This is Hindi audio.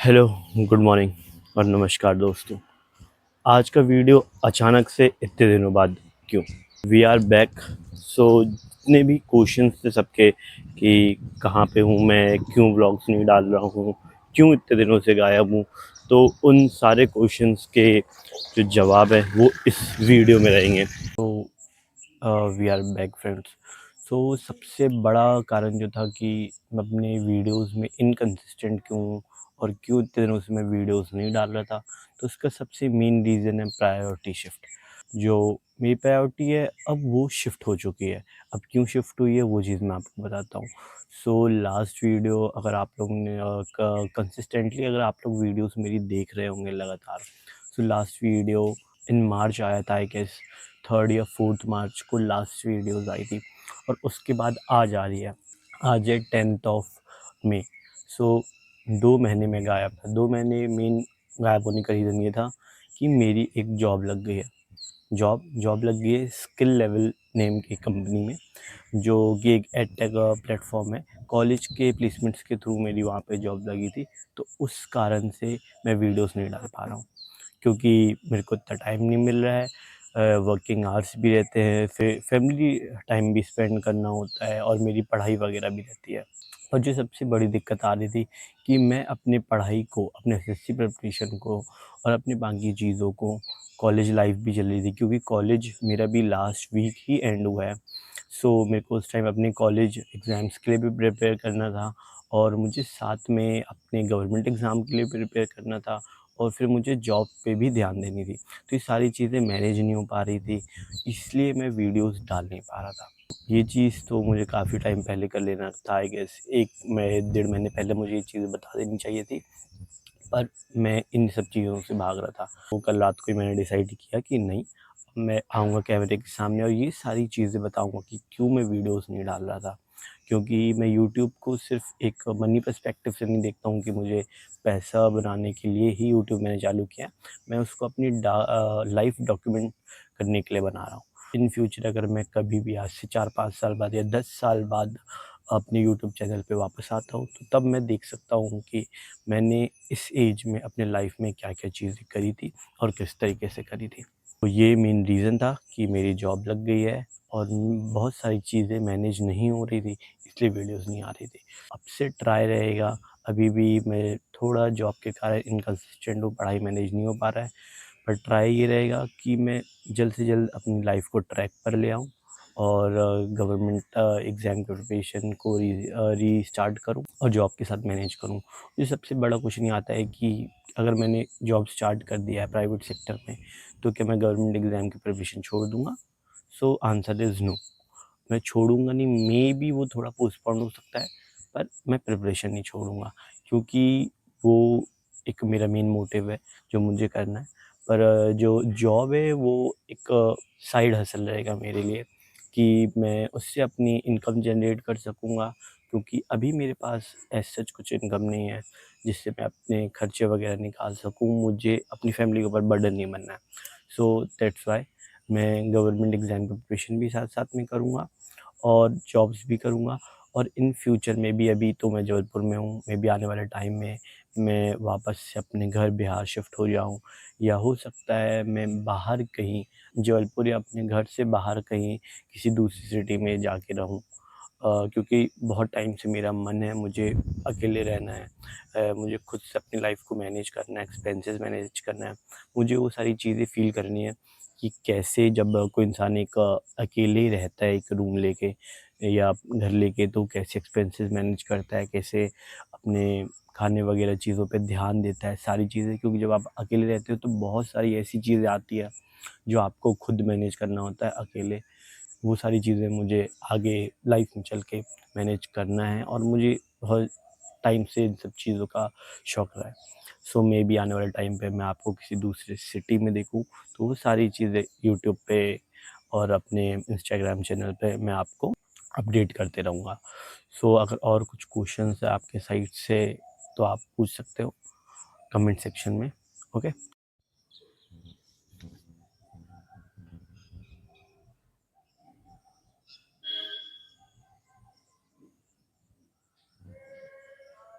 हेलो, गुड मॉर्निंग और नमस्कार दोस्तों। आज का वीडियो अचानक से इतने दिनों बाद क्यों? We are back. सो जितने भी क्वेश्चंस थे सबके कि कहाँ पे हूँ मैं, क्यों व्लॉग्स नहीं डाल रहा हूँ, क्यों इतने दिनों से गायब हूँ, तो उन सारे क्वेश्चंस के जो जवाब है वो इस वीडियो में रहेंगे। तो वी आर बैक फ्रेंड्स। सो सबसे बड़ा कारण जो था कि मैं अपने वीडियोस में इनकंसिस्टेंट क्यों हूँ और क्यों इतने दिनों से मैं वीडियोस नहीं डाल रहा था, तो उसका सबसे मेन रीज़न है प्रायोरिटी शिफ्ट। जो मेरी प्रायोरिटी है अब वो शिफ्ट हो चुकी है। अब क्यों शिफ्ट हुई है वो चीज़ मैं आपको बताता हूँ। सो लास्ट वीडियो अगर आप लोगों ने कंसिस्टेंटली अगर आप लोग वीडियोस मेरी देख रहे होंगे लगातार, सो लास्ट वीडियो इन मार्च आया था, आई गेस 3rd या 4th मार्च को लास्ट वीडियोस आई थी। और उसके बाद आज आ रही है, आज है 10th ऑफ मई। सो 2 महीने में गायब था। 2 महीने मेन गायब होने का रीज़न ये था कि मेरी एक जॉब लग गई है। जॉब लग गई है स्किल लेवल नेम की कंपनी में, जो कि एक एडटेक प्लेटफॉर्म है। कॉलेज के प्लेसमेंट्स के थ्रू मेरी वहाँ पे जॉब लगी थी, तो उस कारण से मैं वीडियोस नहीं डाल पा रहा हूँ, क्योंकि मेरे को इतना टाइम नहीं मिल रहा है। वर्किंग आवर्स भी रहते हैं, फिर फैमिली टाइम भी स्पेंड करना होता है और मेरी पढ़ाई वगैरह भी रहती है। और जो सबसे बड़ी दिक्कत आ रही थी कि मैं अपने पढ़ाई को, अपने एसएससी प्रिपरेशन को और अपनी बाकी चीज़ों को, कॉलेज लाइफ भी चल रही थी, क्योंकि कॉलेज मेरा भी लास्ट वीक ही एंड हुआ है। सो मेरे को उस टाइम अपने कॉलेज एग्ज़ाम्स के लिए भी प्रिपेयर करना था और मुझे साथ में अपने गवर्नमेंट एग्ज़ाम के लिए प्रिपेयर करना था और फिर मुझे जॉब पे भी ध्यान देनी थी। तो ये सारी चीज़ें मैनेज नहीं हो पा रही थी, इसलिए मैं वीडियोज़ डाल नहीं पा रहा था। ये चीज़ तो मुझे काफ़ी टाइम पहले कर लेना था, आई गेस 1 मैं डेढ़ महीने पहले मुझे ये चीज़ बता देनी चाहिए थी, पर मैं इन सब चीज़ों से भाग रहा था। वो कल रात को ही मैंने डिसाइड किया कि नहीं, मैं आऊँगा कैमरे के सामने और ये सारी चीज़ें बताऊँगा कि क्यों मैं वीडियोज़ नहीं डाल रहा था। क्योंकि मैं यूट्यूब को सिर्फ़ एक मनी पर्सपेक्टिव से नहीं देखता हूँ कि मुझे पैसा बनाने के लिए ही यूट्यूब मैंने चालू किया है। मैं उसको अपनी लाइफ़ डॉक्यूमेंट करने के लिए बना रहा हूँ। इन फ्यूचर अगर मैं कभी भी आज से 4-5 साल बाद या 10 साल बाद अपने यूट्यूब चैनल पे वापस आता हूँ, तो तब मैं देख सकता हूँ कि मैंने इस एज में अपने लाइफ में क्या-क्या चीज़ें करी थी और किस तरीके से करी थी। तो ये मेन रीज़न था कि मेरी जॉब लग गई है और बहुत सारी चीज़ें मैनेज नहीं हो रही थी, इसलिए वीडियोज़ नहीं आ रही थी। अब से ट्राई रहेगा, अभी भी मैं थोड़ा जॉब के कारण इनकंसिस्टेंट हूँ, पढ़ाई मैनेज नहीं हो पा रहा है, पर ट्राई ये रहेगा कि मैं जल्द से जल्द अपनी लाइफ को ट्रैक पर ले आऊँ और गवर्नमेंट एग्ज़ाम की प्रिपरेशन को रीस्टार्ट करूँ और जॉब के साथ मैनेज करूँ। मुझे सबसे बड़ा क्वेश्चन ये आता है कि अगर मैंने जॉब स्टार्ट कर दिया है प्राइवेट सेक्टर में, तो क्या मैं गवर्नमेंट एग्ज़ाम की प्रिपरेशन छोड़ दूँगा? So answer is no. मैं छोड़ूँगा नहीं, मेबी वो थोड़ा पोस्टपोन हो सकता है, पर मैं प्रिपरेशन नहीं छोड़ूँगा, क्योंकि वो एक मेरा मेन मोटिव है जो मुझे करना है। पर जो जॉब है वो एक साइड हसल रहेगा मेरे लिए कि मैं उससे अपनी इनकम जनरेट कर सकूँगा, क्योंकि अभी मेरे पास एज़ सच कुछ इनकम नहीं है जिससे मैं अपने खर्चे वगैरह निकाल सकूँ, मुझे अपनी फैमिली के ऊपर बर्डन नहीं बनना है। सो दैट्स व्हाई मैं गवर्नमेंट एग्ज़ाम की प्रिपरेशन भी साथ-साथ में करूँगा और जॉब्स भी करूँगा। और इन फ्यूचर में भी, अभी तो मैं जबलपुर में हूँ, मे बी आने वाले टाइम में मैं वापस से अपने घर बिहार शिफ्ट हो जाऊँ, या हो सकता है मैं बाहर कहीं जबलपुर या अपने घर से बाहर कहीं किसी दूसरी सिटी में जाके रहूँ। क्योंकि बहुत टाइम से मेरा मन है, मुझे अकेले रहना है, मुझे खुद से अपनी लाइफ़ को मैनेज करना है, एक्सपेंसेस मैनेज करना है। मुझे वो सारी चीज़ें फ़ील करनी है कि कैसे जब कोई इंसान एक अकेले ही रहता है एक रूम लेके या घर लेके, तो कैसे एक्सपेंसेस मैनेज करता है, कैसे अपने खाने वगैरह चीज़ों पे ध्यान देता है, सारी चीज़ें। क्योंकि जब आप अकेले रहते हो तो बहुत सारी ऐसी चीज़ें आती है जो आपको खुद मैनेज करना होता है अकेले। वो सारी चीज़ें मुझे आगे लाइफ में चल के मैनेज करना है और मुझे बहुत टाइम से इन सब चीज़ों का शौक रहा है। सो मे बी आने वाले टाइम पे मैं आपको किसी दूसरे सिटी में देखूँ, तो वो सारी चीज़ें यूट्यूब पे और अपने इंस्टाग्राम चैनल पे मैं आपको अपडेट करते रहूँगा। सो अगर और कुछ क्वेश्चन्स है आपके साइड से, तो आप पूछ सकते हो कमेंट सेक्शन में। ओके।